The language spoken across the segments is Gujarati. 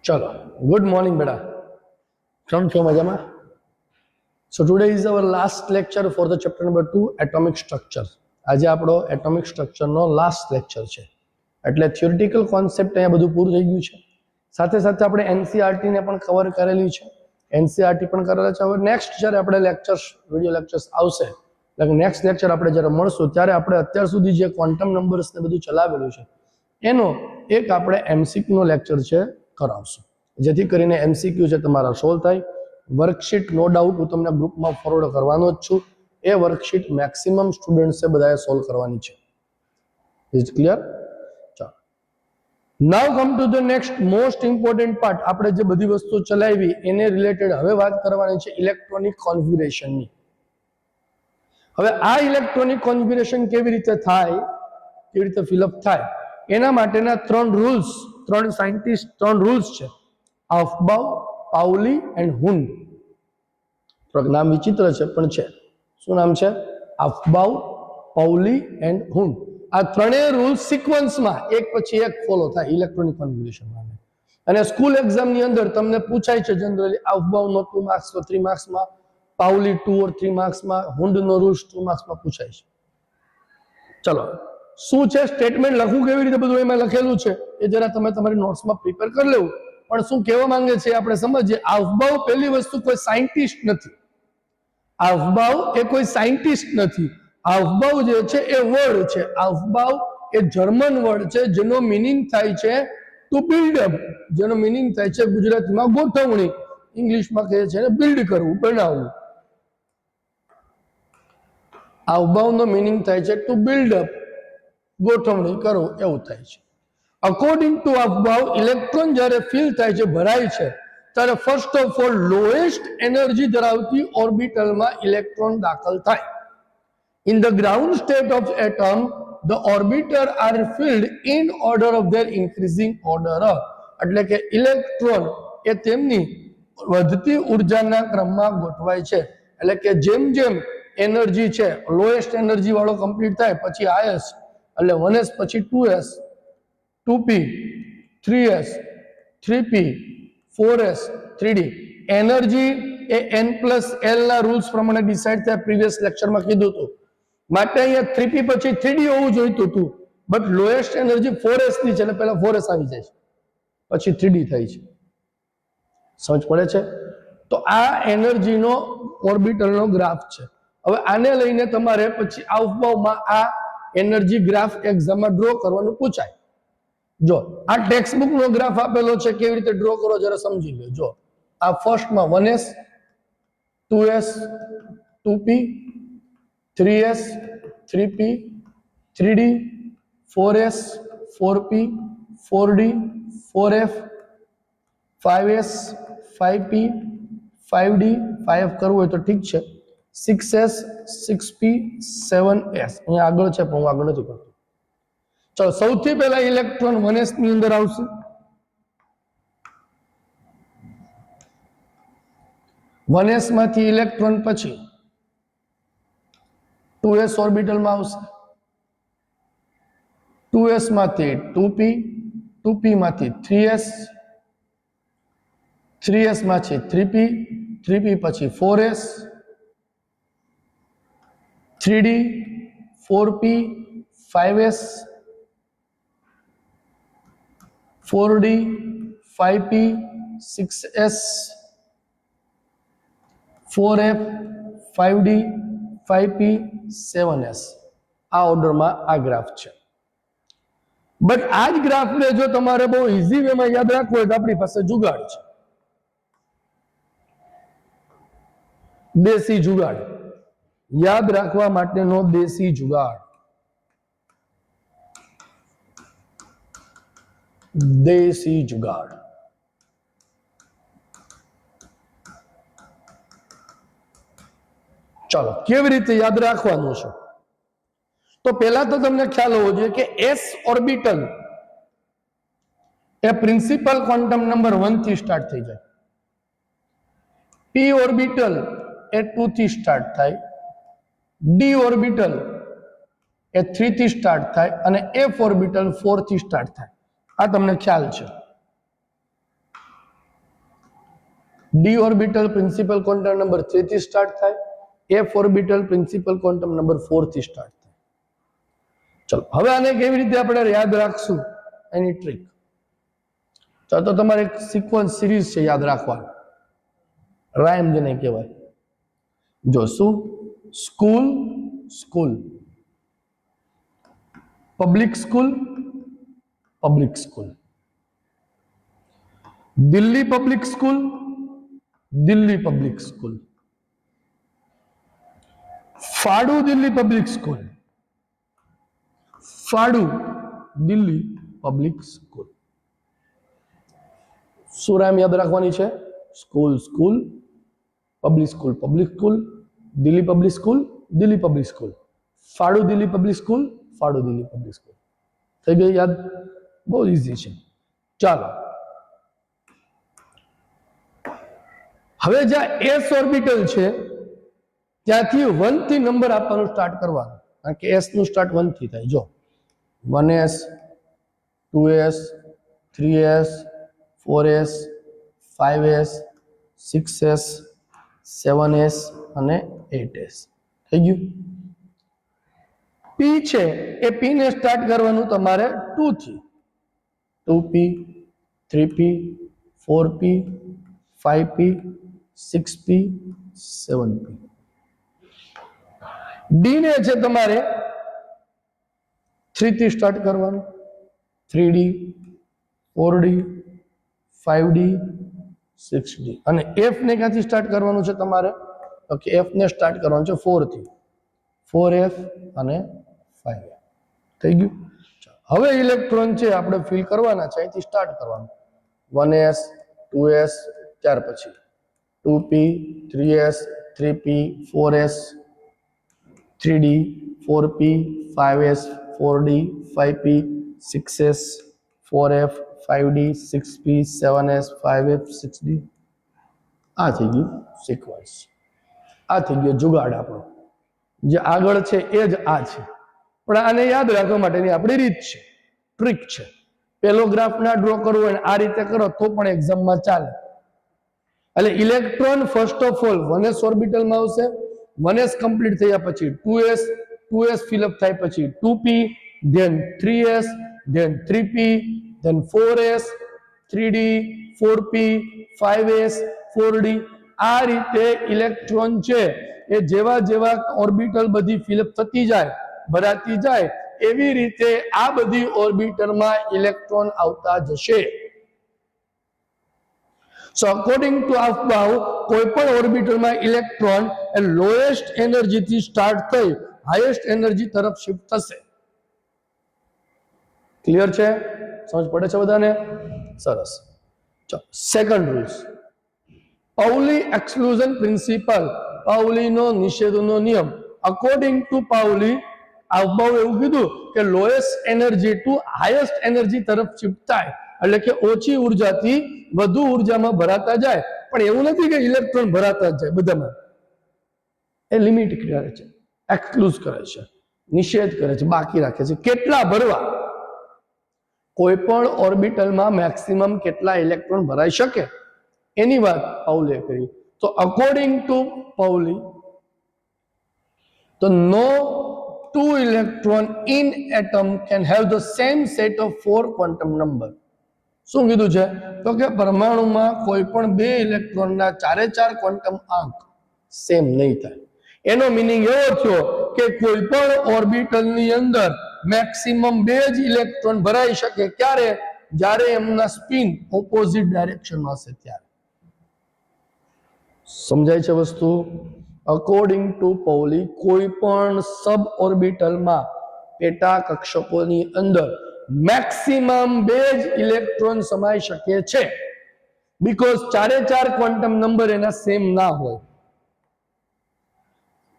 चलो, गुड मॉर्निंग बेटा, केम छो मजामां? So today is our last lecture for the chapter number 2 atomic structure. આજે આપણો એટોમિક સ્ટ્રક્ચરનો લાસ્ટ લેક્ચર છે, એટલે થિયોરિટિકલ કોન્સેપ્ટ અહીંયા બધું પૂરું થઈ ગયું છે. સાથે સાથે આપણે એનસીઆરટી ને પણ કવર કરેલી છે, એનસીઆરટી પણ કરેલા છે. હવે નેક્સ્ટ જ્યારે આપણે લેક્ચર્સ વિડિયો લેક્ચર્સ આવશે, એટલે નેક્સ્ટ લેક્ચર આપણે જ્યારે મળશું ત્યારે આપણે અત્યાર સુધી જે ક્વોન્ટમ નંબર્સ ને બધું ચલાવેલું છે એનો એક આપણે એમસીક્યુ નો લેક્ચર છે કરાવશું, જેથી કરીને એમસીક્યુ છે તમારા સોલ્વ થાય. વર્કશીટ નો ડાઉટ હું તમને ગ્રુપમાં ફોરવર્ડ કરવાનો જ છું. એ વર્કશીટ મેક્સિમમ સ્ટુડન્ટ્સે બધાએ સોલ્વ કરવાની છે. Is clear? ચાલો, now come to the next most important part. આપણે જે બધી વસ્તુ ચલાવી એને રિલેટેડ હવે વાત કરવાની છે ઇલેક્ટ્રોનિક કોન્ફિગરેશનની. હવે આ ઇલેક્ટ્રોનિક કોન્ફિગરેશન કેવી રીતે થાય, કેવી રીતે ફિલઅપ થાય, એના માટેના ત્રણ રૂલ્સ, ત્રણ સાયન્ટિસ્ટ, ત્રણ રૂલ્સ છે: અફબાઉ, પાઉલી એન્ડ હુન્ડ. થોડુંક નામ વિચિત્ર છે પણ છે. શું નામ છે? Aufbau, Pauli and હુન્ડ. આ ત્રણેય રૂલ્સ સિક્વન્સમાં એક પછી એક ફોલો થાય ઇલેક્ટ્રોનિક કોન્ફિગરેશનમાં. અને સ્કૂલ એક્ઝામની અંદર તમને પૂછાય છે જનરલી અફબાઉનો 2 માર્ક્સ તો 3 માર્ક્સમાં, પાઉલી 2 or 3 માર્ક્સમાં, હુન્ડનો રૂલ્સ 2 માર્ક્સમાં પૂછાય છે. ચલો, શું છે સ્ટેટમેન્ટ લખવું કેવી રીતે બધું એમાં લખેલું છે એ જરા તમે તમારી નોટ્સમાં પ્રિપેર કરી લેવું. પણ શું કહેવા માંગે છે આપણે સમજીએ. અફબાઉ પહેલી વસ્તુ કોઈ સાયન્ટિસ્ટ નથી. અફબાઉ એ કોઈ સાયન્ટિસ્ટ નથી. અફબાઉ જે છે એ વર્ડ છે. અફબાઉ એ જર્મન વર્ડ છે જેનો મીનિંગ થાય છે ટુ બિલ્ડ અપ, જેનો મીનિંગ થાય છે ગુજરાતીમાં ગોઠવણી, ઇંગ્લિશમાં કહે છે ને બિલ્ડ કરવું, બનાવવું. અફબાઉનો મીનિંગ થાય છે ટુ બિલ્ડ અપ, ગોઠવણી કરવું, એવું થાય છે. અકોર્ડિંગ ટુ અફબાઉ, ઇલેક્ટ્રોન જ્યારે ફિલ થાય છે, ભરાય છે, ત્યારે first of all lowest energy ધરાવતી ઓર્બિટલમાં ઇલેક્ટ્રોન દાખલ થાય. In the ground state of atom the orbiter are filled in order of their increasing order. એટલે કે ઇલેક્ટ્રોન એ તેમની વધતી ઉર્જાના ક્રમમાં ગોઠવાય છે. એટલે કે જેમ જેમ એનર્જી છે લોએસ્ટ એનર્જી વાળો કમ્પ્લીટ થાય પછી હાઈએસ્ટ, એટલે 1s પછી 2s, 2p, 3s, 3p, 4s, 3d. Energy એ n+l ના રૂલ્સ પ્રમાણે ડિસાઇડ થાય, પ્રીવિયસ લેક્ચરમાં કીધું હતું. માટે અહીંયા 3p પછી 3d હોવું જોઈતું હતું, બટ લોએસ્ટ એનર્જી 4s ની છે એટલે પહેલા 4s આવી જાય છે, પછી 3d થાય છે. સમજ પડે છે? તો આ એનર્જીનો ઓર્બિટલનો ગ્રાફ છે. હવે આને લઈને તમારે પછી અફબાઉમાં આ એનર્જી ગ્રાફ એક્ઝામમાં ડ્રો કરવાનું પૂછાય. જો આ ટેક્સ્ટ બુક નો ગ્રાફ આપેલો છે, કેવી રીતે ડ્રો કરો જરા સમજી લો. જો આ ફર્સ્ટમાં 1s, 2s, 2p, 3s, 3p, 3d, 4s, 4p, 4d, 4f, 5s, 5p, 5d, 5f કરવું હોય તો ઠીક છે, 6s, 6p, 7s. અહીંયા આગળ છે પણ હું આગળ નથી કરતો. ચલો, સૌથી પહેલા ઇલેક્ટ્રોન 1s ની અંદર આવશે. 1s માંથી ઇલેક્ટ્રોન પછી 2s ઓર્બિટલમાં આવશે. 2s માંથી 2p, 2p માંથી 3s, 3s માંથી 3p, 3p પછી 4s, 3d, 4p, 5s, 4d, 5p, 6s, 4f, 5d, 5p, 7s. આ ઓર્ડરમાં આ ગ્રાફ છે. બટ આ જ ગ્રાફને જો તમારે બહુ ઇઝી વેમાં યાદ રાખવું હોય તો આપણી પાસે જુગાડ છે, દેશી જુગાડ. યાદ રાખવા માટેનો દેશી જુગાડ. દેશી જુગાડ. ચાલો, કેવી રીતે યાદ રાખવાનું છે? તો પહેલા તો તમને ખ્યાલ હોવો જોઈએ કે s ઓર્બિટલ એ પ્રિન્સિપલ ક્વોન્ટમ નંબર 1 થી સ્ટાર્ટ થઈ જાય, p ઓર્બિટલ એ 2 થી સ્ટાર્ટ થાય, d ઓર્બિટલ એ 3 થી સ્ટાર્ટ થાય અને f ઓર્બિટલ 4 થી સ્ટાર્ટ થાય. આ તમને ખ્યાલ છે. D orbital principal quantum number 3 થી સ્ટાર્ટ થાય, F orbital principal quantum number 4 થી સ્ટાર્ટ થાય. ચલો હવે આને કેવી રીતે આપણે યાદ રાખશું એની ટ્રીક. તો તમારે એક સિક્વન્સ સિરીઝ છે યાદ રાખવાની, રાઇમ જેને કહેવાય. જો શું? School school, public school public school, Delhi public school Delhi public school, ફાડુ દિલ્હી પબ્લિક સ્કૂલ ફાડુ દિલ્હી પબ્લિક સ્કૂલ. શું રામ યાદ રાખવાની છે? School school, public school public school, Delhi public school Delhi public school, ફાડુ દિલ્હી પબ્લિક સ્કૂલ ફાડુ દિલ્હી પબ્લિક સ્કૂલ. થઈ ગઈ યાદ? બહુ ઇઝી છે. ચાલો હવે જ્યાં એસ ઓર્બિટલ છે ત્યાંથી 1 થી નંબર આપવાનું સ્ટાર્ટ કરવાનું, કારણ કે એસ નું સ્ટાર્ટ 1 થી થાય. જો 1s 2s 3s 4s 5s 6s 7s અને 8s. થઈ ગયું? પી છે એ પી ને સ્ટાર્ટ કરવાનું તમારે 2 થી, 2p 3p 4p 5p 6p 7p. D ને છે તમારે 3 થી સ્ટાર્ટ કરવાનું, 3d 4d 5d 6d. અને એફ ને ક્યાંથી સ્ટાર્ટ કરવાનું છે તમારે? તો કે એફ ને સ્ટાર્ટ કરવાનું છે 4 થી, 4f અને 5f. થઈ ગયું? હવે ઇલેક્ટ્રોન છે આપણે ફિલ કરવાના છે, અહીંથી સ્ટાર્ટ કરવાનું. 1s 2s, ત્યાર પછી 2p 3s 3p 4s 3d 4p 5s 4d 5p 6s 4f 5d 6p 7s 5f 6d. આ થઈ ગયું સિક્વન્સ. આ થઈ ગયો જુગાડ આપણો. જે આગળ છે એ જ આ છે, પણ આને યાદ રાખવા માટેની આપણી રીત છે, ટ્રીક છે. પેલો ગ્રાફ ના ડ્રો કરવો હોય આ રીતે કરો તો પણ એક્ઝામમાં ચાલે. એટલે electron first of all 1s ઓર્બિટલમાં આવશે. 1s કમ્પ્લીટ થયા પછી 2s ફિલઅપ થાય પછી 2p, then 3s, then 3p, then 4s, 3d, 4p, 5s, 4d. આ રીતે ઇલેક્ટ્રોન છે એ જેવા જેવા ઓર્બિટલ બધી ફિલઅપ થતી જાય, ભરાતી જાય, એવી રીતે આ બધી ઓર્બિટલમાં ઇલેક્ટ્રોન આવતા જશે. So according to Aufbau, કોઈ પણ ઓર્બિટલમાં ઇલેક્ટ્રોન એ લોએસ્ટ એનર્જી થી સ્ટાર્ટ થઈ હાઈએસ્ટ એનર્જી તરફ શિફ્ટ થશે. ક્લિયર છે? સમજ પડે છે બધાને? સરસ. ચલો second rules, Pauli exclusion principle, પાઉલીનો નિષેધનો નિયમ. અકોર્ડિંગ ટુ પાઉલી, Aufbau એવું કીધું કે lowest energy to highest energy તરફ શિફ્ટ થાય, એટલે કે ઓછી ઉર્જાથી વધુ ઉર્જામાં ભરાતા જાય. પણ એવું નથી કે ઇલેક્ટ્રોન ભરાતા જ જાય બધામાં. એ લિમિટ કરે છે, એક્સક્લુઝ કરે છે, નિષેધ કરે છે, બાકી રાખે છે. કેટલા ભરવા? કોઈ પણ ઓર્બિટલમાં મેક્સિમમ કેટલા ઇલેક્ટ્રોન ભરાઈ શકે એની વાત પાઉલીએ કરી. તો અકોર્ડિંગ ટુ પાઉલી, તો નો two electron in atom can have the same set of 4 quantum number. શું કીધું છે? તો કે પરમાણુમાં કોઈ પણ બે ઇલેક્ટ્રોનના ચારે ચાર ક્વોન્ટમ આંક સેમ નહીં થાય. એનો મીનિંગ એવો થયો કે કોઈ પણ ઓર્બિટલની અંદર મેક્સિમમ 2 જ ઇલેક્ટ્રોન ભરાઈ શકે. ક્યારે? જ્યારે એમના સ્પિન ઓપોઝિટ ડાયરેક્શનમાં હશે ત્યારે. સમજાય છે વસ્તુ? અકોર્ડિંગ ટુ પાઉલી, કોઈ પણ સબ ઓર્બિટલમાં પેટા કક્ષકોની અંદર મેક્સિમમ 2 જ ઇલેક્ટ્રોન સમાઈ શકે છે, બીકોઝ ચારે ચાર ક્વોન્ટમ નંબર એના સેમ ના હોય.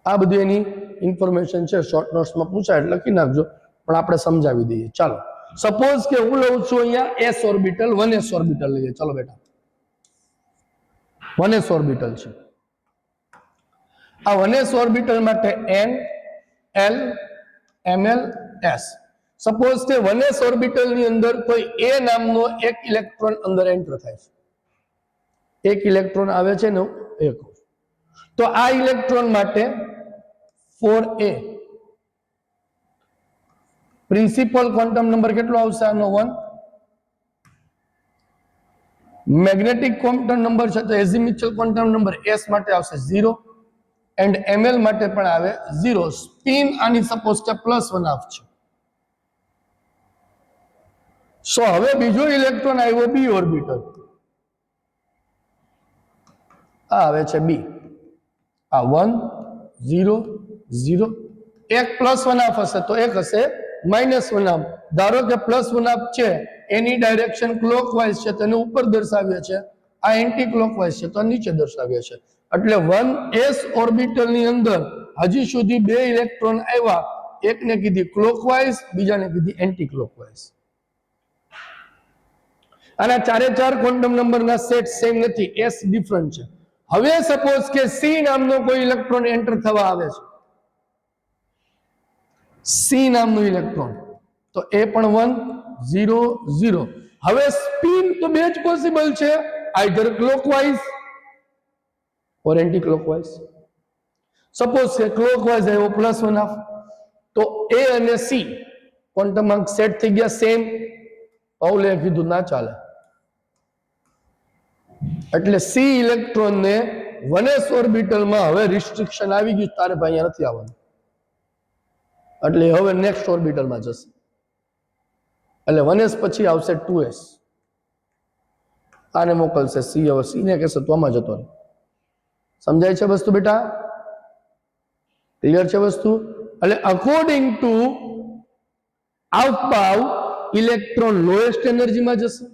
આ બધી એની ઇન્ફોર્મેશન છે, શોર્ટ નોટ્સમાં પૂછાય એટલે લખી નાખજો, પણ આપણે સમજાવી દઈએ. ચાલો, સપોઝ કે હું લઉં છું અહીંયા એસ ઓર્બિટલ, 1s ઓર્બિટલ લઈએ. ચલો બેટા, 1s ઓર્બિટલ છે. આ 1s ઓર્બિટલ માટે n l ml s. Suppose કે 1s ઓર્બિટલ ની અંદર કોઈ a નામનો એક ઇલેક્ટ્રોન અંદર એન્ટર થાય છે, એક ઇલેક્ટ્રોન આવે છે ને એક, તો આ ઇલેક્ટ્રોન માટે 4a પ્રિન્સિપલ ક્વોન્ટમ નંબર કેટલો આવશે આનો 1, મેગ્નેટિક ક્વોન્ટમ નંબર છે તો એઝિમ્યુચ્યુઅલ ક્વોન્ટમ નંબર s માટે આવશે 0 એન્ડ ml માટે પણ આવે 0. સ્પિન આની સપોઝ કે +1/2 છે. સો હવે બીજો ઇલેક્ટ્રોન આવ્યો b ઓર્બિટલ, આ આવે છે b, આ 1 0 0, એક +1/2 હશે તો એક હશે -1/2. ધારો કે +1/2 છે એની ડાયરેક્શન ક્લોકવાઇઝ છે તો એને ઉપર દર્શાવીએ છે, આ એન્ટી ક્લોકવાઇઝ છે તો નીચે દર્શાવીએ છે. એટલે 1s ઓર્બિટલ ની અંદર હજી સુધી બે ઇલેક્ટ્રોન આવ્યા, એકને કીધી ક્લોકવાઇઝ, બીજાને કીધી એન્ટી ક્લોકવાઇઝ. આના ચારે ચાર ક્વોન્ટમ નંબરના સેટ સેમ નથી, s ડિફરન્ટ છે. હવે સપોઝ કે c નામનો કોઈ ઇલેક્ટ્રોન એન્ટર થવા આવે છે, c નામનું ઇલેક્ટ્રોન, તો એ પણ 1 0 0. હવે સ્પિન તો બે જ પોસિબલ છે, આઈધર ક્લોકવાઇઝ ઓર એન્ટી ક્લોકવાઇઝ. સપોઝ કે ક્લોકવાઇઝ આવ્યો +1/2, તો a અને c ક્વોન્ટમ અંક સેટ થઈ ગયા સેમ. પાઉલે કીધું ના ચાલે, એટલે c ઇલેક્ટ્રોન ને 1s ઓર્બિટલમાં હવે રિસ્ટ્રિક્શન આવી ગયું, તારે ભાઈ અહીંયા નથી આવવાનું, એટલે હવે નેક્સ્ટ ઓર્બિટલમાં જશે. એટલે 1s પછી આવશે 2s, આને મોકલશે c. હવે c ને કહેશે તો આમાં જતો રહે. સમજાય છે વસ્તુ બેટા? ક્લિયર છે વસ્તુ? એટલે અકોર્ડિંગ ટુ આઉટપાવ ઇલેક્ટ્રોન લોએસ્ટ એનર્જીમાં જશે,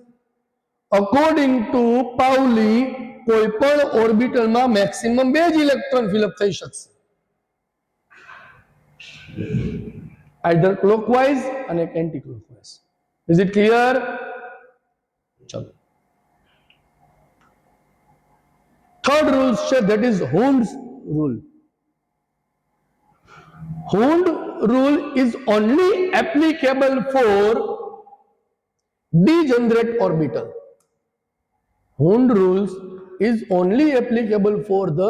અકોર્ડિંગ ટુ પાઉલી કોઈ પણ ઓર્બિટલમાં મેક્સિમમ બે જ ઇલેક્ટ્રોન ફિલઅપ થઈ શકશે, આઈધર ક્લોકવાઇઝ અને anti clockwise. Is it clear? ચલો, થર્ડ રૂલ છે, that is Hund's rule. Hund rule is only applicable for degenerate orbital. Hund rules is only applicable for the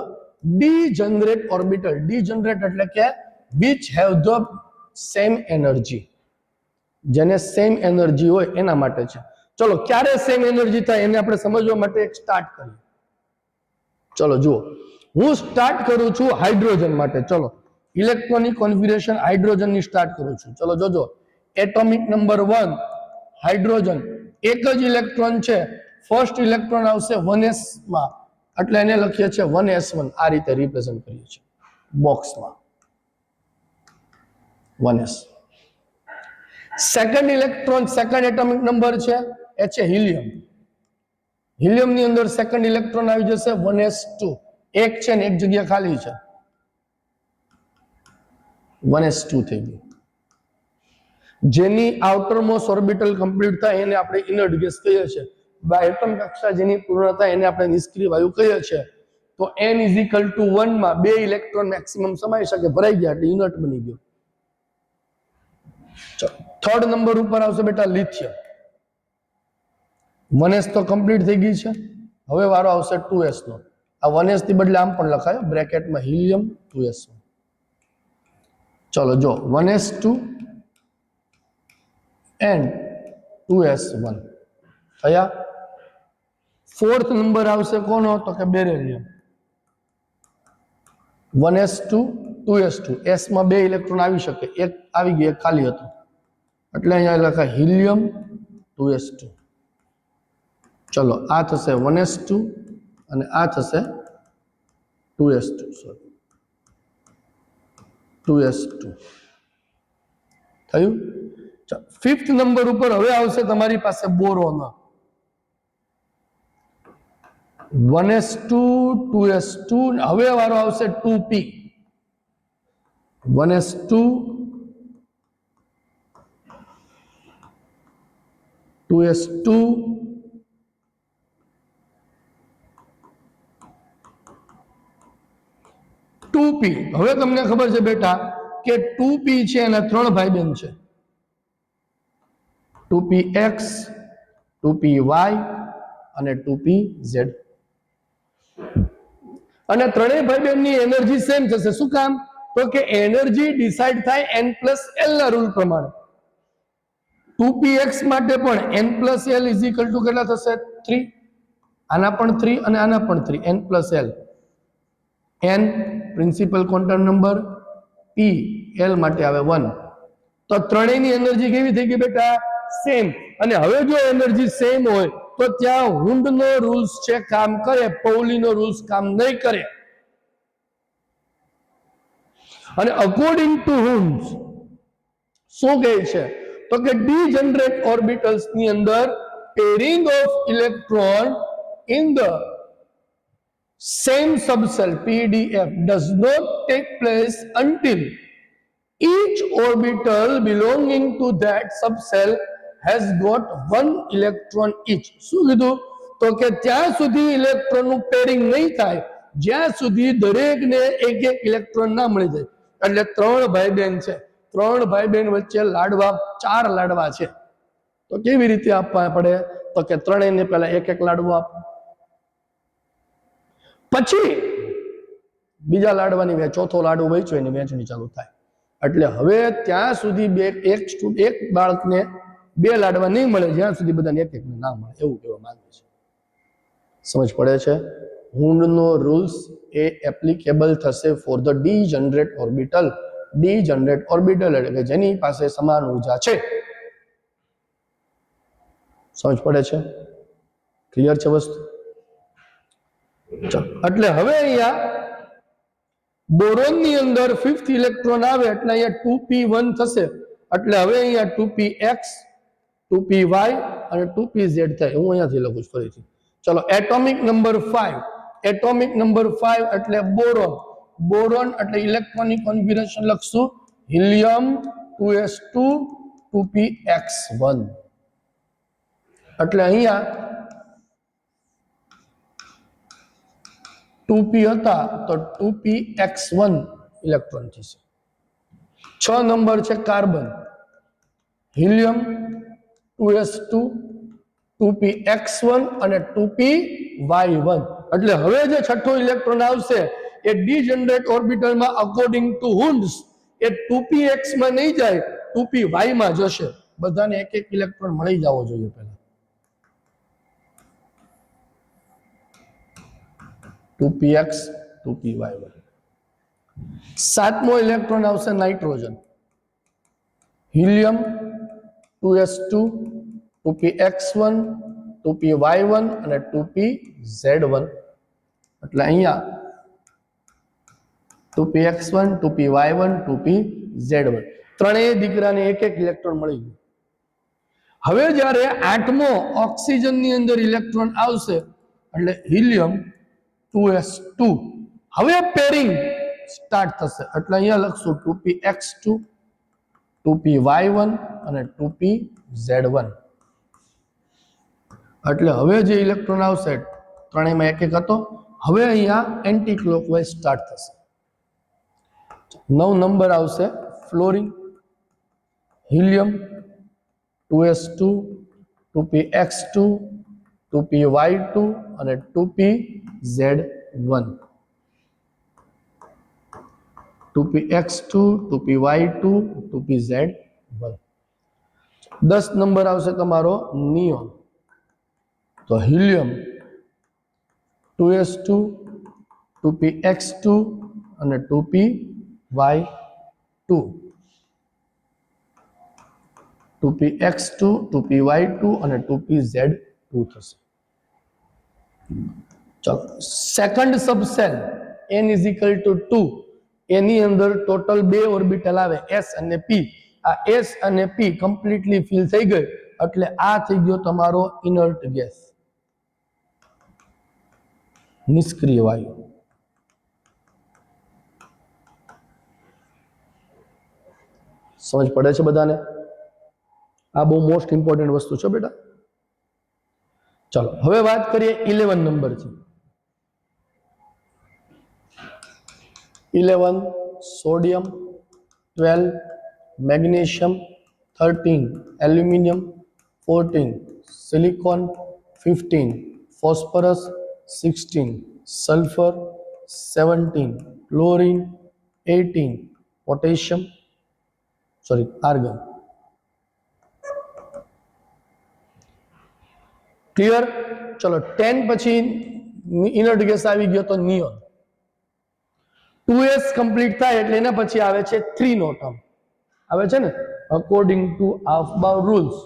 degenerate orbital. Degenerate એટલે કે which have the same energy, જેને સેમ એનર્જી હોય એના માટે છે. ચલો, ક્યારે સેમ એનર્જી થાય એને આપણે સમજવા માટે એક સ્ટાર્ટ કરીએ. ચલો જુઓ, હું સ્ટાર્ટ કરું છું હાઇડ્રોજન માટે. ચલો, ઇલેક્ટ્રોનિક કોન્ફિગરેશન હાઇડ્રોજન ની સ્ટાર્ટ કરું છું. ચલો જોજો, એટોમિક નંબર 1 હાઇડ્રોજન, એક જ ઇલેક્ટ્રોન છે, ફર્સ્ટ ઇલેક્ટ્રોન આવશે 1s માં, એટલે એને લખીએ છીએ 1s1. આ રીતે રિપ્રેઝન્ટ કરીએ છીએ બોક્સમાં 1s. Second electron, second atomic number છે એ છે હિલિયમ. હિલિયમ ની અંદર સેકન્ડ ઇલેક્ટ્રોન આવી જશે 1s2, એક છે ને એક જગ્યા ખાલી છે, 1s2 થઈ ગયું. જેની આઉટર મોસ્ટ ઓર્બિટલ કમ્પ્લીટ થાય એને આપણે ઇનર્ટ ગેસ કહીએ છીએ. એટમ કક્ષા જેની પૂર્ણ થાય એને આપણે નિષ્ક્રિય વાયુ કહીએ છીએ. તો n = 1 માં બે ઇલેક્ટ્રોન મેક્સિમમ સમાઈ શકે, ભરાઈ ગયા એટલે ઇનર્ટ બની ગયો. થર્ડ નંબર ઉપર આવશે બેટા લિથિયમ. 1s તો કમ્પ્લીટ થઈ ગઈ છે, હવે વારો આવશે 2s નો. આ 1s થી બદલે આમ પણ લખાય બ્રેકેટમાં હિલિયમ 2s1. ચલો જો, 1s2 એન્ડ 2s1 થયા. ફોર્થ નંબર આવશે કોનો? તો કે બેરિલિયમ. 1s2 2s2, s માં બે ઇલેક્ટ્રોન આવી શકે, એક આવી ગયું, એક ખાલી હતું, એટલે અહીંયા લખાય હિલિયમ 2s2. ચલો, આ થશે 1s2 અને આ થશે 2s2. સોરી, 2s2 થયું. ફિફ્થ નંબર ઉપર હવે આવશે તમારી પાસે બોરોન. 1s2 2s2, હવે વારો આવશે 2p. 1s2 2s2 2p. હવે તમને ખબર છે બેટા કે 2p છે એના ત્રણ ભાઈ બહેન છે. 2px 2py અને 2pz અને ત્રણેય ભાઈ બહેનની એનર્જી સેમ થશે શું કામ તો કે એનર્જી ડિસાઈડ થાય n+l ના રૂલ પ્રમાણે 2px માટે પણ n+l કેટલા થશે 3 આના પણ 3 અને આના પણ 3 n+l n principal quantum number p l માટે આવે 1 તો ત્રણેયની એનર્જી કેવી થઈ ગઈ બેટા સેમ અને હવે જો એનર્જી સેમ હોય તો ત્યાં હુન્ડનો રૂલ્સ છે કામ કરે પૌલીનો રૂલ્સ કામ નહીં કરે અને અકોર્ડિંગ ટુ હુન્ડ શું કહે છે તો કે ડીજનરેટ ઓર્બિટલ્સ ની અંદર pairing of electron in the same subcell pdf does not take place until each orbital belonging to that subcell has got 1 electron each શું કીધું તો કે ત્યાં સુધી ઇલેક્ટ્રોન નું પેરિંગ નહીં થાય જ્યાં સુધી દરેકને એક એક ઇલેક્ટ્રોન ના મળી જાય એટલે ત્રણ ભાઈ બહેન છે ત્રણ ભાઈ બહેન વચ્ચે લાડવા ચાર લાડવા છે તો કેવી રીતે આપવા પડે તો કે ત્રણેયને પહેલા એક એક લાડવો આપ પછી બીજા લાડવાની ચોથો લાડવો વેચો એની વહેંચણી ચાલુ થાય એટલે હવે ત્યાં સુધી એક બાળકને બે લાડવા નહીં મળે જ્યાં સુધી બધાને એક એક ના મળે એવું કહેવા માંગે છે સમજ પડે છે હુન્ડનો રૂલ્સ એ એપ્લિકેબલ થશે ફોર ધ ડીજનરેટ ઓર્બિટલ એટલે કે જેની પાસે સમાન ઊર્જા છે સમજ પડે છે ક્લિયર છે વસ્તુ એટલે હવે અહીંયા બોરોન ની અંદર 5th ઇલેક્ટ્રોન આવે એટલે અહીંયા 2p1 થશે એટલે હવે અહીંયા 2px 2py અને 2pz થાય હું અહીંયાથી લખું છું ફરીથી ચલો એટોમિક નંબર 5 એટલે બોરોન એટલે ઇલેક્ટ્રોનિક કોન્ફિગરેશન લખશું હિલિયમ 2s2 2px1 એટલે અહીંયા 2p હતા તો 2px1 ઇલેક્ટ્રોન થશે 6 નંબર છે કાર્બન હિલિયમ 2s2 2px1 અને 2py1 એટલે હવે જે છઠ્ઠો ઇલેક્ટ્રોન આવશે એ ડીજનરેટ ઓર્બિટલમાં અકોર્ડિંગ ટુ હુન્ડ્સ એ 2px માં નહીં જાય 2py માં જશે બધાને એક એક ઇલેક્ટ્રોન મળી જવો જોઈએ પહેલા 2px 2py1 સાતમો ઇલેક્ટ્રોન આવશે nitrogen helium 2s2 2px1 2py1 અને 2pz1 એટલે અહીંયા 2px1 2py1 2pz1 ત્રણેય દીકરાને એક એક ઇલેક્ટ્રોન મળી ગયું હવે જ્યારે આઠમો ઓક્સિજન ની અંદર ઇલેક્ટ્રોન આવશે એટલે હિલિયમ 2s2 હવે પેરિંગ સ્ટાર્ટ થશે એટલે અહીંયા લખશું 2px2 2py1 અને 2pz1 એટલે હવે જે ઇલેક્ટ્રોન આવશે ત્રણેયમાં એક એક હતો હવે અહીંયા એન્ટી ક્લોકવાઇઝ સ્ટાર્ટ થશે 9 નંબર આવશે fluorine helium 2s2 2px2 2py2 અને 2pz1 2px2 2py2 2pz1 10 number આવશે તમારો નિયોન તો હિલિયમ 2s2 2px2 અને 2py2 2px2 2py2 અને 2pz2 થશે ચલો સેકન્ડ સબસેલ n = 2 એની અંદર ટોટલ 2 ઓર્બિટલ આવે s અને p આ s અને p કમ્પ્લીટલી ફિલ થઈ ગઈ એટલે આ થઈ ગયો તમારો ઇનર્ટ ગેસ નિષ્ક્રિય વાયુ સમજ પડે છે બધાને આ બહુ મોસ્ટ ઇમ્પોર્ટન્ટ વસ્તુ છે બેટા ચલો હવે વાત કરીએ 11 નંબર થી 11 sodium 12 magnesium 13 aluminium 14 silicon, 15 phosphorus, 16 sulfur, 17 chlorine, 18 potassium, argon. Clear? ચલો 10 પછી ઇનર્ટ ગેસ આવી ગયો તો નિયોન. 2s કમ્પ્લીટ થાય એટલે એના પછી આવે છે 3 નો ટર્મ આવે છે ને, according to aufbau rules.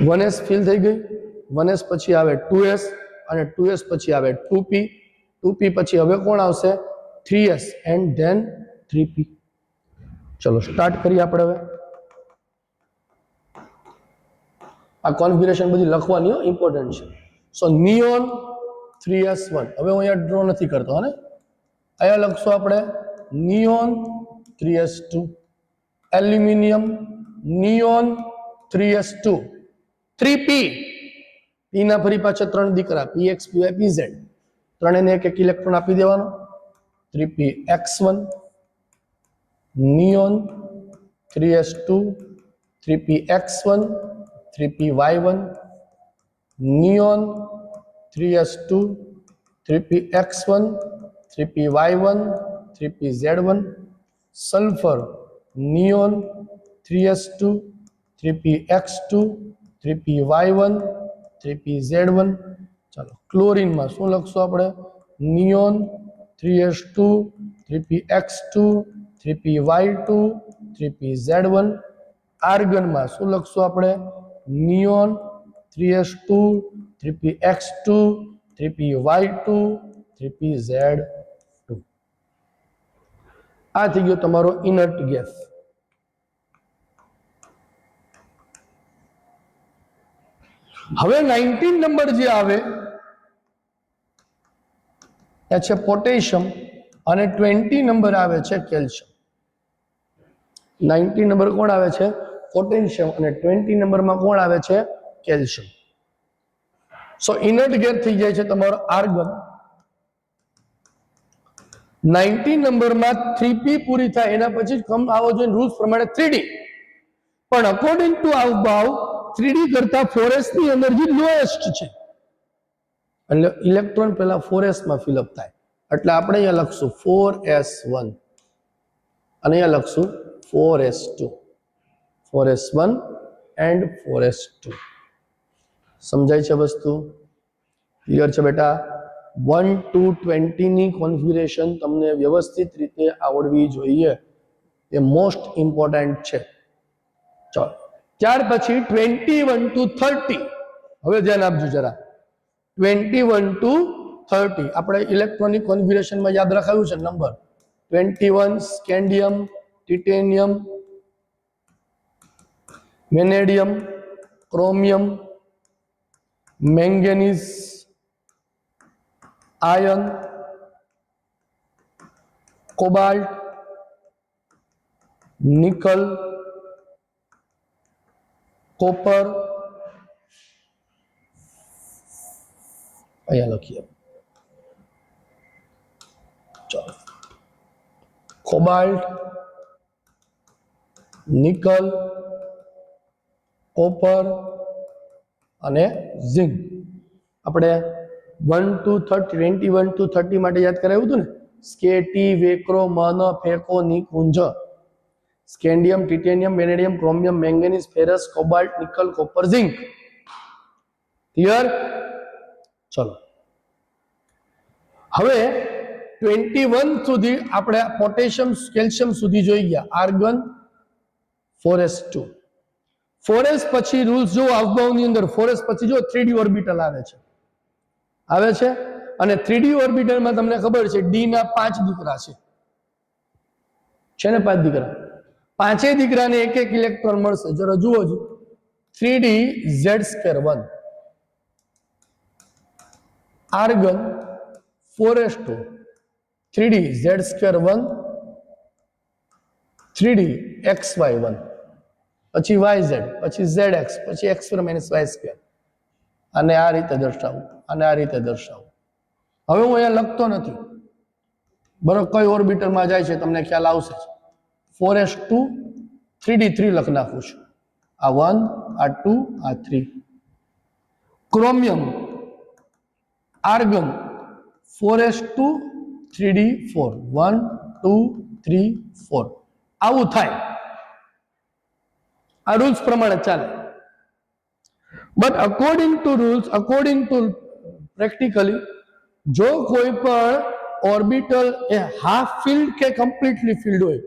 One s fill થઈ ગઈ. 1s પછી આવે 2s અને 2s પછી આવે 2p. 2p પછી હવે કોણ આવશે? 3s and then 3p. ચલો સ્ટાર્ટ કરીએ આપણે હવે. આ કોન્ફિગરેશન બધી લખવાની હો, ઇમ્પોર્ટન્ટ છે. સો નિયોન 3s1. હવે હું અહીંયા ડ્રો નથી કરતો હને, અહીંયા લખશું આપણે neon 3s2. Aluminium neon 3s2. 3p. p ના ફરી પાછા 3 દીકરા px py pz, ત્રણેયને એક એક ઇલેક્ટ્રોન આપી દેવાનો. 3px1 neon 3s2 3px1 3py1 neon 3s2 3px1 3py1 3pz1 sulphur neon 3s2 3px2 3py1 3pz1. ચાલો ક્લોરીનમાં શું લખશું આપણે? Neon 3s2 3px2 3py2 3pz1. આર્ગનમાં શું લખશું આપણે? Neon 3s2 3px2 3py2 3pz2. આ થઈ ગયો તમારો ઇનર્ટ ગેસ. હવે 19 નંબર જે આવે એ છે પોટેશિયમ અને 20 નંબર આવે છે કેલ્શિયમ. 19 નંબર કોણ આવે છે? પોટેશિયમ અને 20 નંબરમાં કોણ આવે છે? કેલ્શિયમ. સો ઇનર્ટ ગેસ થઈ જાય છે તમારો આર્ગન. 19 નંબરમાં 3p પૂરી થાય એના પછી કમ આવો જોઈએ રૂલ્સ પ્રમાણે 3d. પણ અકોર્ડિંગ ટુ આફબાઉ 3d કરતા 4s ની એનર્જી લોએસ્ટ છે, એટલે ઇલેક્ટ્રોન પહેલા 4s માં ફિલઅપ થાય. એટલે આપણે અહીંયા લખશું 4s1 અને અહીંયા લખશું 4s2. 4s1 and 4s2. સમજાય છે વસ્તુ? ક્લિયર છે બેટા? 1 to 20 ની કોન્ફિગરેશન તમને વ્યવસ્થિત રીતે આવડવી જોઈએ, એ મોસ્ટ ઇમ્પોર્ટન્ટ છે. ચાલો ત્યાર પછી 21 to 30. હવે ધ્યાન આપજો જરા. 21 to 30 આપણે ઇલેક્ટ્રોનિક કોન્ફિગરેશનમાં યાદ રાખાયું છે number. 21 scandium, titanium, vanadium, chromium, manganese, iron, cobalt, nickel, copper. અહીંયા લખીએ ચાલો. કોબાલ્ટ, નિકલ, કોપર અને ઝિંક. આપણે 1 to 30 21 to 30 માટે યાદ કરાવ્યું હતું ને. સ્કેટી, વેક્રો, મન, phaco, Nikunj. Scandium, titanium, vanadium, chromium, manganese, ferrous, cobalt, nickel, copper, zinc. Clear? ચલો હવે 21 સુધી આપણે પોટેશિયમ કેલ્શિયમ સુધી જોઈ ગયા. Argon 4s2. 4s પછી રૂલ્સ જો આફબાઉ ની અંદર 4s પછી જો 3d ઓર્બિટલ આવે છે અને 3d ઓર્બિટલમાં તમને ખબર છે d ના 5 દીકરા છે ને 5 દીકરા. પાંચેય દીકરાને એક એક ઇલેક્ટ્રોન મળશે. જરા જુઓ છો 3d z2 1 argon 4s2 3d z2 1 3d xy1 પછી yz પછી zx પછી x2 - y2 અને આ રીતે દર્શાવું અને આ રીતે દર્શાવું. હવે હું અહીંયા લખતો નથી, બરાબર, કઈ ઓર્બિટલમાં જાય છે તમને ખ્યાલ આવશે. 4s2 3d3 લખી નાખું છું. આ 1, આ 2, આ 3. ક્રોમિયમ, આર્ગન 4s2 3d4 1 2 3 4 આવું થાય. આ રૂલ્સ પ્રમાણે ચાલે. But according to rules, according to practically, જો કોઈ પણ ઓર્બિટલ એ હાફ ફિલ્ડ કે કમ્પ્લીટલી ફિલ્ડ હોય,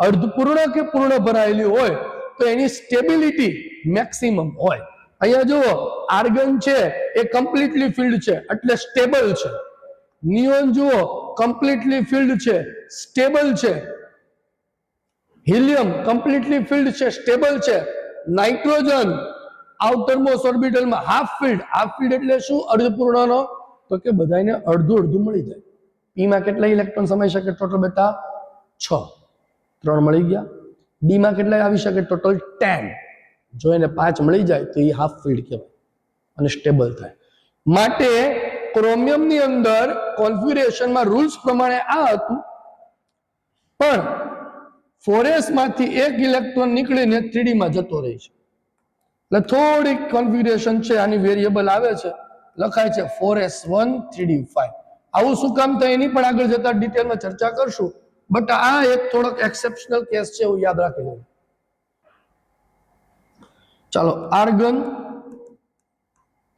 અર્ધપૂર્ણ કે પૂર્ણ ભરાયેલી હોય, તો એની સ્ટેબિલિટી મેક્સિમમ હોય. અહીંયા જુઓ, આર્ગન છે એ કમ્પ્લીટલી ફિલ્ડ છે એટલે સ્ટેબલ છે. નિયોન જુઓ કમ્પ્લીટલી ફિલ્ડ છે, સ્ટેબલ છે. હિલિયમ કમ્પ્લીટલી ફિલ્ડ છે, સ્ટેબલ છે. નાઇટ્રોજન આઉટરમોસ્ટ ઓર્બિટલમાં હાફ ફિલ્ડ. હાફ ફિલ્ડ એટલે શું? અર્ધપૂર્ણનો. તો કે બધાને અડધું અડધું મળી જાય. પી માં કેટલા ઇલેક્ટ્રોન સમાઈ શકે ટોટલ બેટા? 6. 3 મળી ગયા. ડી માં કેટલા આવી શકે ટોટલ? 10. જો એને 5 મળી જાય તો એ હાફ ફિલ્ડ કહેવાય અને સ્ટેબલ થાય. માટે ક્રોમિયમની અંદર કોન્ફિગરેશનમાં રૂલ્સ પ્રમાણે આ હતું, પણ 4s માંથી એક ઇલેક્ટ્રોન નીકળીને 3d માં જતો રહે છે. એટલે થોડીક કોન્ફિગરેશન છે, આની વેરિયેબલ આવે છે, લખાય છે 4s1 3d5. આવું શું કામ થાય એની પણ આગળ જતા ડિટેલમાં ચર્ચા કરશું. બટ આ એક થોડોક એક્સેપ્શનલ કેસ છે, એવું યાદ રાખી લેવું. ચાલો, આર્ગન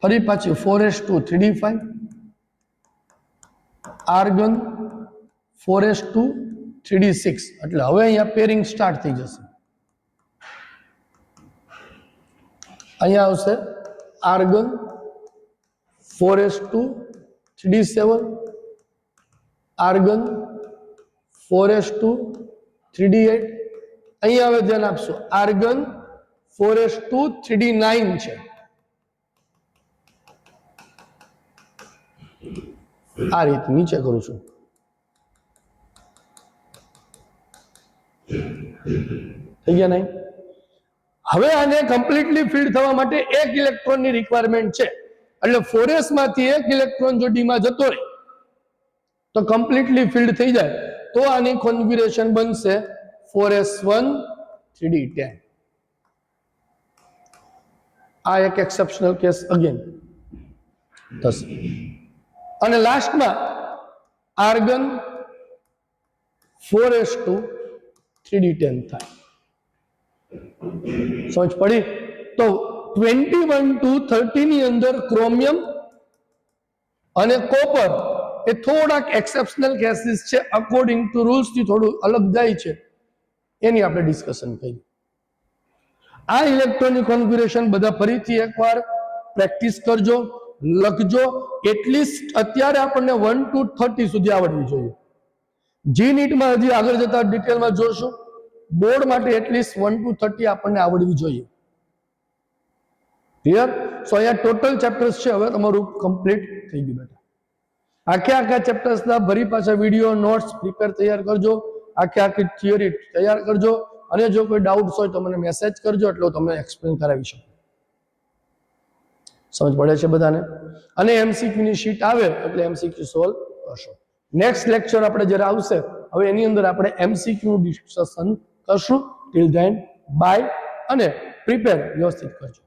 ફરી પાછી 4s2 3d5, argon 4s2 3d6. એટલે હવે અહીંયા પેરિંગ સ્ટાર્ટ થઈ જશે. અહીંયા આવશે argon 4s2 3d7, argon 4s2 3d8. અહીંયા હવે ધ્યાન આપશો, આર્ગન 4s2 3d9 છે. આ રીતે નીચે કરું છું. થઈ ગયા નહીં? હવે આને કમ્પ્લીટલી ફિલ્ડ થવા માટે એક ઇલેક્ટ્રોનની રિક્વાયરમેન્ટ છે. એટલે 4s માંથી એક ઇલેક્ટ્રોન જો ડી માં જતો રહે તો કમ્પ્લીટલી ફિલ્ડ થઈ જાય, તો આની કોન્ફિગરેશન બનશે 4s1 3d10. આ એક એક્સેપ્શનલ કેસ અગેન થશે. અને લાસ્ટમાં આર્ગન 4s2 3d10 થાય. સમજ પડી? તો 21 to 30 ની અંદર ક્રોમિયમ અને કોપર એ થોડાક એક્સેપ્શનલ કેસીસ છે, અકોર્ડિંગ ટુ રૂલ્સ થી થોડું અલગ જાય છે, એની આપણે ડિસ્કશન કરીએ. આ ઇલેક્ટ્રોનિક કોન્ફિગરેશન બધા ફરીથી એકવાર પ્રેક્ટિસ કરજો, લખજો. એટલીસ્ટ અત્યારે આપણને 1 to 30 સુધી આવડવી જોઈએ. જી નીટમાં હજી આગળ જતા ડિટેલમાં જોશું. બોર્ડ માટે એટલીસ્ટ 1 to 30 આપણને આવડવી જોઈએ. ક્લિયર? સો અહીંયા ટોટલ ચેપ્ટર્સ છે, હવે તમારું કમ્પ્લીટ થઈ ગયું બેટા. આખા ચેપ્ટર્સના ફરી પાછા વિડીયો, નોટ્સ પ્રિપેર તૈયાર કરજો. આખી થિયરી તૈયાર કરજો. અને જો કોઈ ડાઉટ્સ હોય તો મને મેસેજ કરજો, એટલે તમને એક્સપ્લેન કરાવી શકું. સમજ પડે છે બધાને? અને એમસીક્યુ ની શીટ આવે એટલે એમસીક્યુ સોલ્વ કરશો. નેક્સ્ટ લેક્ચર આપણે જ્યારે આવશે, હવે એની અંદર આપણે એમસીક્યુ નું ડિસ્કશન કરશું. ટિલ ધેન બાય, અને પ્રિપેર વ્યવસ્થિત કરજો.